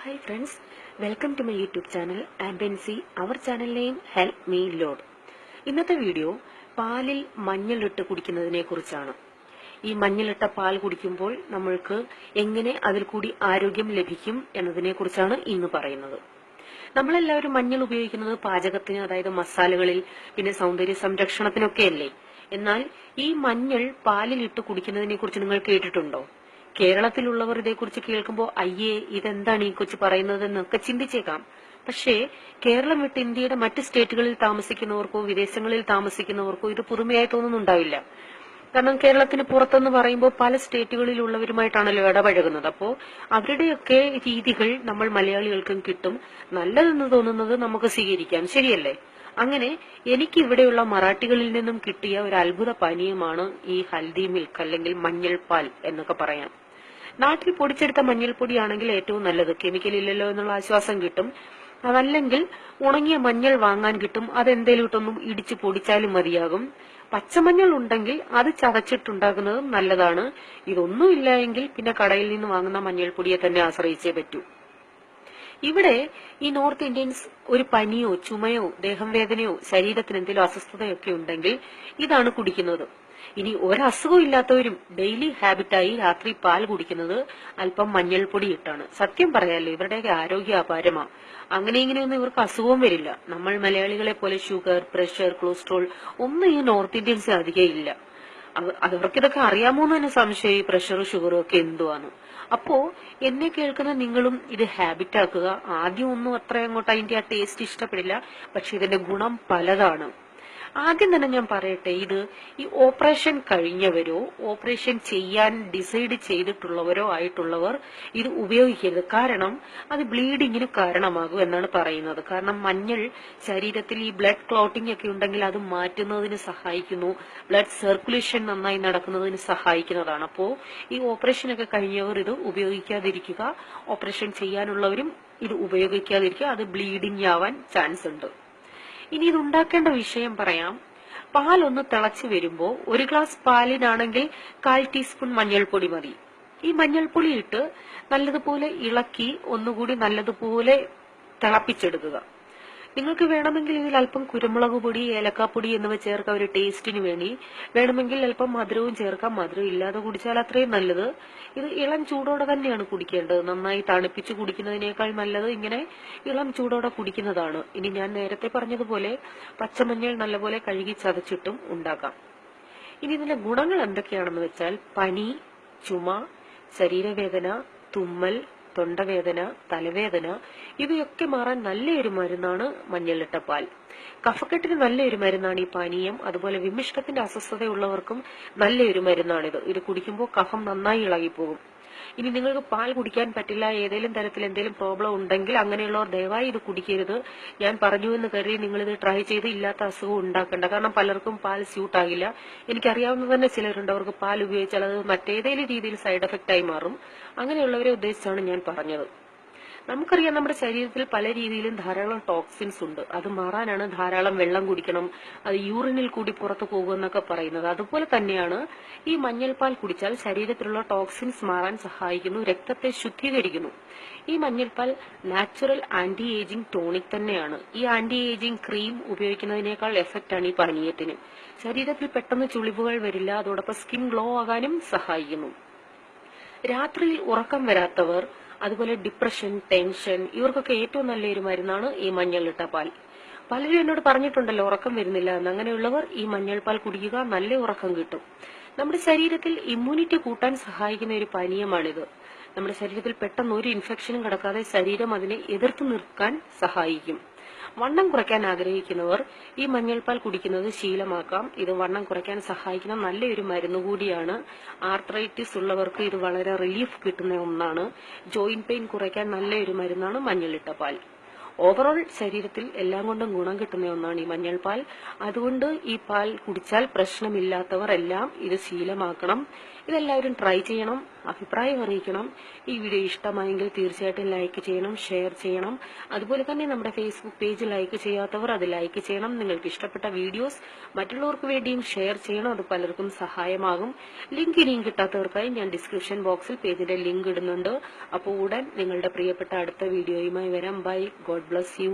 Hi friends, welcome to my YouTube channel and then see our channel name Help Me Lord. ഇന്നത്തെ video പാലിൽ മഞ്ഞളിട്ട് കുടിക്കുന്നതിനെ കുറിച്ചാണ്. ഈ മഞ്ഞളിട്ട പാൽ കുടിക്കുമ്പോൾ നമ്മൾക്ക് എങ്ങനെ അതിൽ കൂടി ആരോഗ്യം ലഭിക്കും എന്നതിനെ കുറിച്ചാണ് ഇന്ന് പറയുന്നത്. നമ്മളെല്ലാവരും മഞ്ഞൾ ഉപയോഗിക്കുന്നത് പാചകത്തിന്, അതായത് മസാലകളിൽ, പിന്നെ സൗന്ദര്യ സംരക്ഷണത്തിനൊക്കെയല്ലേ. എന്നാൽ ഈ മഞ്ഞൾ പാലിലിട്ട് കുടിക്കുന്നതിനെ കുറിച്ച് നിങ്ങൾ കേട്ടിട്ടുണ്ടോ? കേരളത്തിലുള്ളവർ ഇതേക്കുറിച്ച് കേൾക്കുമ്പോൾ അയ്യേ ഇതെന്താണ് ഈ കൊച്ചു പറയുന്നത് എന്നൊക്കെ ചിന്തിച്ചേക്കാം. പക്ഷേ കേരളം വിട്ട് ഇന്ത്യയുടെ മറ്റ് സ്റ്റേറ്റുകളിൽ താമസിക്കുന്നവർക്കോ വിദേശങ്ങളിൽ താമസിക്കുന്നവർക്കോ ഇത് പുതുമയായി തോന്നുന്നുണ്ടാവില്ല. കാരണം കേരളത്തിന് പുറത്തെന്ന് പറയുമ്പോൾ പല സ്റ്റേറ്റുകളിലുള്ളവരുമായിട്ടാണല്ലോ ഇടപഴകുന്നത്. അപ്പോ അവരുടെയൊക്കെ രീതികൾ നമ്മൾ മലയാളികൾക്കും കിട്ടും. നല്ലതെന്ന് തോന്നുന്നത് നമുക്ക് സ്വീകരിക്കാം, ശരിയല്ലേ? അങ്ങനെ എനിക്ക് ഇവിടെയുള്ള മറാഠികളിൽ നിന്നും കിട്ടിയ ഒരു അത്ഭുത പാനീയമാണ് ഈ ഹൽദി മിൽക്ക് അല്ലെങ്കിൽ മഞ്ഞൾ പാൽ എന്നൊക്കെ പറയാം. നാട്ടിൽ പൊടിച്ചെടുത്ത മഞ്ഞൾപ്പൊടിയാണെങ്കിൽ ഏറ്റവും നല്ലത്, കെമിക്കൽ ഇല്ലല്ലോ എന്നുള്ള ആശ്വാസം കിട്ടും. അതല്ലെങ്കിൽ ഉണങ്ങിയ മഞ്ഞൾ വാങ്ങാൻ കിട്ടും, അതെന്തേലും ഇട്ടൊന്നും ഇടിച്ച് പൊടിച്ചാലും മതിയാകും. പച്ചമഞ്ഞൾ ഉണ്ടെങ്കിൽ അത് ചതച്ചിട്ടുണ്ടാക്കുന്നതും നല്ലതാണ്. ഇതൊന്നും ഇല്ല എങ്കിൽ പിന്നെ കടയിൽ നിന്ന് വാങ്ങുന്ന മഞ്ഞൾപ്പൊടിയെ തന്നെ ആശ്രയിച്ചേ പറ്റൂ. ഇവിടെ ഈ നോർത്ത് ഇന്ത്യൻസ് ഒരു പനിയോ ചുമയോ ദേഹം വേദനയോ ശരീരത്തിന് എന്തെങ്കിലും അസ്വസ്ഥതയൊക്കെ ഉണ്ടെങ്കിൽ ഇതാണ് കുടിക്കുന്നത്. ഇനി ഒരസുഖം ഇല്ലാത്തവരും ഡെയിലി ഹാബിറ്റായി രാത്രി പാൽ കുടിക്കുന്നത് അല്പം മഞ്ഞൾപ്പൊടി ഇട്ടാണ്. സത്യം പറയാലോ, ഇവരുടെയൊക്കെ ആരോഗ്യ അപാരമാണ്. അങ്ങനെ ഇങ്ങനെയൊന്നും ഇവർക്ക് അസുഖവും വരില്ല. നമ്മൾ മലയാളികളെ പോലെ ഷുഗർ, പ്രഷർ, കൊളസ്ട്രോൾ ഒന്നും ഈ നോർത്ത് ഇന്ത്യൻസ് അധികം ഇല്ല. അവർക്ക് ഇതൊക്കെ അറിയാമോന്ന് തന്നെ സംശയം, ഈ പ്രഷറും ഷുഗറും ഒക്കെ എന്തുവാണ്. അപ്പോ എന്നെ കേൾക്കുന്ന നിങ്ങളും ഇത് ഹാബിറ്റ് ആക്കുക. ആദ്യം ഒന്നും അത്ര അങ്ങോട്ട് അതിന്റെ ആ ടേസ്റ്റ് ഇഷ്ടപ്പെടില്ല, പക്ഷെ ഇതിന്റെ ഗുണം പലതാണ്. ആദ്യം തന്നെ ഞാൻ പറയട്ടെ, ഇത് ഈ ഓപ്പറേഷൻ കഴിഞ്ഞവരോ ഓപ്പറേഷൻ ചെയ്യാൻ ഡിസൈഡ് ചെയ്തിട്ടുള്ളവരോ ആയിട്ടുള്ളവർ ഇത് ഉപയോഗിക്കരുത്. കാരണം അത് ബ്ലീഡിങ്ങിന് കാരണമാകും എന്നാണ് പറയുന്നത്. കാരണം മഞ്ഞൾ ശരീരത്തിൽ ഈ ബ്ലഡ് ക്ലോട്ടിംഗ് ഒക്കെ ഉണ്ടെങ്കിൽ അത് മാറ്റുന്നതിന് സഹായിക്കുന്നു. ബ്ലഡ് സർക്കുലേഷൻ നന്നായി നടക്കുന്നതിന് സഹായിക്കുന്നതാണ്. അപ്പോ ഈ ഓപ്പറേഷൻ ഒക്കെ കഴിഞ്ഞവർ ഇത് ഉപയോഗിക്കാതിരിക്കുക. ഓപ്പറേഷൻ ചെയ്യാനുള്ളവരും ഇത് ഉപയോഗിക്കാതിരിക്കുക. അത് ബ്ലീഡിങ് ആവാൻ ചാൻസ് ഉണ്ട്. ഇനി ഇത് ഉണ്ടാക്കേണ്ട വിഷയം പറയാം. പാലൊന്ന് തിളച്ചു വരുമ്പോ ഒരു ഗ്ലാസ് പാലിനാണെങ്കിൽ 1/4 ടീസ്പൂൺ മഞ്ഞൾപ്പൊടി മതി. ഈ മഞ്ഞൾപ്പൊടി ഇട്ട് നല്ലതുപോലെ ഇളക്കി ഒന്നുകൂടി നല്ലതുപോലെ തിളപ്പിച്ചെടുക്കുക. നിങ്ങൾക്ക് വേണമെങ്കിൽ ഇതിൽ അല്പം കുരുമുളക് പൊടി, ഏലക്കാപ്പൊടി എന്നിവ ചേർക്കാം ഒരു ടേസ്റ്റിന് വേണ്ടി. വേണമെങ്കിൽ അല്പം മധുരവും ചേർക്കാം. മധുരം ഇല്ലാതെ കുടിച്ചാൽ അത്രയും നല്ലത്. ഇത് ഇളം ചൂടോടെ തന്നെയാണ് കുടിക്കേണ്ടത്. നന്നായി തണുപ്പിച്ച് കുടിക്കുന്നതിനേക്കാൾ നല്ലത് ഇങ്ങനെ ഇളം ചൂടോടെ കുടിക്കുന്നതാണ്. ഇനി ഞാൻ നേരത്തെ പറഞ്ഞതുപോലെ പച്ചമഞ്ഞൾ നല്ലപോലെ കഴുകി ചതച്ചിട്ടും ഉണ്ടാക്കാം. ഇനി ഇതിന്റെ ഗുണങ്ങൾ എന്തൊക്കെയാണെന്ന് വെച്ചാൽ പനി, ചുമ, ശരീരവേദന, തുമ്മൽ, തൊണ്ടവേദന, തലവേദന ഇവയൊക്കെ മാറാൻ നല്ലൊരു മരുന്നാണ് മഞ്ഞളിട്ട പാൽ. കഫക്കെട്ടിന് നല്ലൊരു മരുന്നാണ് ഈ പാനീയം. അതുപോലെ വിമിഷ്ടത്തിന്റെ അസ്വസ്ഥതയുള്ളവർക്കും നല്ലൊരു മരുന്നാണിത്. ഇത് കുടിക്കുമ്പോൾ കഫം നന്നായി ഇളകിപ്പോകും. ഇനി നിങ്ങൾക്ക് പാൽ കുടിക്കാൻ പറ്റില്ല, ഏതെങ്കിലും തരത്തിൽ എന്തെങ്കിലും പ്രോബ്ലം ഉണ്ടെങ്കിൽ അങ്ങനെയുള്ളവർ ദയവായി ഇത് കുടിക്കരുത്. ഞാൻ പറഞ്ഞു എന്ന് കരുതി നിങ്ങൾ ഇത് ട്രൈ ചെയ്ത് ഇല്ലാത്ത അസുഖം ഉണ്ടാക്കണ്ട. കാരണം പലർക്കും പാൽ സ്യൂട്ട് ആകില്ല. എനിക്കറിയാവുന്ന തന്നെ ചിലരുണ്ട്, അവർക്ക് പാൽ ഉപയോഗിച്ചാൽ അത് മറ്റേതെങ്കിലും രീതിയിൽ സൈഡ് എഫക്റ്റ് ആയി മാറും. അങ്ങനെയുള്ളവരെ ഉദ്ദേശിച്ചാണ് ഞാൻ പറഞ്ഞത്. നമുക്കറിയാം നമ്മുടെ ശരീരത്തിൽ പല രീതിയിലും ധാരാളം ടോക്സിൻസ് ഉണ്ട്. അത് മാറാനാണ് ധാരാളം വെള്ളം കുടിക്കണം, അത് യൂറിനിൽ കൂടി പുറത്തു പോകുമെന്നൊക്കെ പറയുന്നത്. അതുപോലെ തന്നെയാണ് ഈ മഞ്ഞൾപ്പാൽ കുടിച്ചാൽ ശരീരത്തിലുള്ള ടോക്സിൻസ് മാറാൻ സഹായിക്കുന്നു, രക്തത്തെ ശുദ്ധീകരിക്കുന്നു. ഈ മഞ്ഞൾപ്പാൽ നാച്ചുറൽ ആന്റി ഏജിംഗ് ടോണിക് തന്നെയാണ്. ഈ ആന്റി ഏജിംഗ് ക്രീം ഉപയോഗിക്കുന്നതിനേക്കാൾ എഫക്റ്റ് ആണ് ഈ പാനീയത്തിന്. ശരീരത്തിൽ പെട്ടെന്ന് ചുളിവുകൾ വരില്ല, അതോടൊപ്പം സ്കിൻ ഗ്ലോ ആകാനും സഹായിക്കുന്നു. രാത്രിയിൽ ഉറക്കം വരാത്തവർ, അതുപോലെ ഡിപ്രഷൻ, ടെൻഷൻ ഇവർക്കൊക്കെ ഏറ്റവും നല്ലൊരു മരുന്നാണ് ഈ മഞ്ഞളിട്ട പാൽ. പലരും എന്നോട് പറഞ്ഞിട്ടുണ്ടല്ലോ ഉറക്കം വരുന്നില്ല എന്ന്. അങ്ങനെയുള്ളവർ ഈ മഞ്ഞൾ പാൽ കുടിക്കുക, നല്ല ഉറക്കം കിട്ടും. നമ്മുടെ ശരീരത്തിൽ ഇമ്മ്യൂണിറ്റി കൂട്ടാൻ സഹായിക്കുന്ന ഒരു പാനീയമാണിത്. നമ്മുടെ ശരീരത്തിൽ പെട്ടെന്ന് ഒരു ഇൻഫെക്ഷനും കടക്കാതെ ശരീരം അതിനെ എതിർത്ത് നിൽക്കാൻ സഹായിക്കും. വണ്ണം കുറയ്ക്കാൻ ആഗ്രഹിക്കുന്നവർ ഈ മഞ്ഞൾപ്പാൽ കുടിക്കുന്നത് ശീലമാക്കാം. ഇത് വണ്ണം കുറയ്ക്കാൻ സഹായിക്കുന്ന നല്ലൊരു മരുന്ന് കൂടിയാണ്. ആർത്രൈറ്റിസ് ഉള്ളവർക്ക് ഇത് വളരെ റിലീഫ് കിട്ടുന്ന ഒന്നാണ്. ജോയിന്റ് പെയിൻ കുറയ്ക്കാൻ നല്ലൊരു മരുന്നാണ് മഞ്ഞളിട്ട പാൽ. ഓവറോൾ ശരീരത്തിൽ എല്ലാം കൊണ്ടും ഗുണം കിട്ടുന്ന ഒന്നാണ് ഈ മഞ്ഞൾപ്പാൽ. അതുകൊണ്ട് ഈ പാൽ കുടിച്ചാൽ പ്രശ്നമില്ലാത്തവർ എല്ലാം ഇത് ശീലമാക്കണം. ഇതെല്ലാവരും ട്രൈ ചെയ്യണം, അഭിപ്രായം അറിയിക്കണം. ഈ വീഡിയോ ഇഷ്ടമായെങ്കിൽ തീർച്ചയായിട്ടും ലൈക്ക് ചെയ്യണം, ഷെയർ ചെയ്യണം. അതുപോലെ തന്നെ നമ്മുടെ ഫേസ്ബുക്ക് പേജ് ലൈക്ക് ചെയ്യാത്തവർ അത് ലൈക്ക് ചെയ്യണം. നിങ്ങൾക്ക് ഇഷ്ടപ്പെട്ട വീഡിയോസ് മറ്റുള്ളവർക്ക് വേണ്ടിയും ഷെയർ ചെയ്യണം. അത് പലർക്കും സഹായമാകും. ലിങ്ക് ഇനിയും കിട്ടാത്തവർക്കായി ഞാൻ ഡിസ്ക്രിപ്ഷൻ ബോക്സിൽ പേജിന്റെ ലിങ്ക് ഇടുന്നുണ്ട്. അപ്പോൾ ഉടൻ നിങ്ങളുടെ പ്രിയപ്പെട്ട അടുത്ത വീഡിയോയുമായി വരാം. ബൈ. God bless you.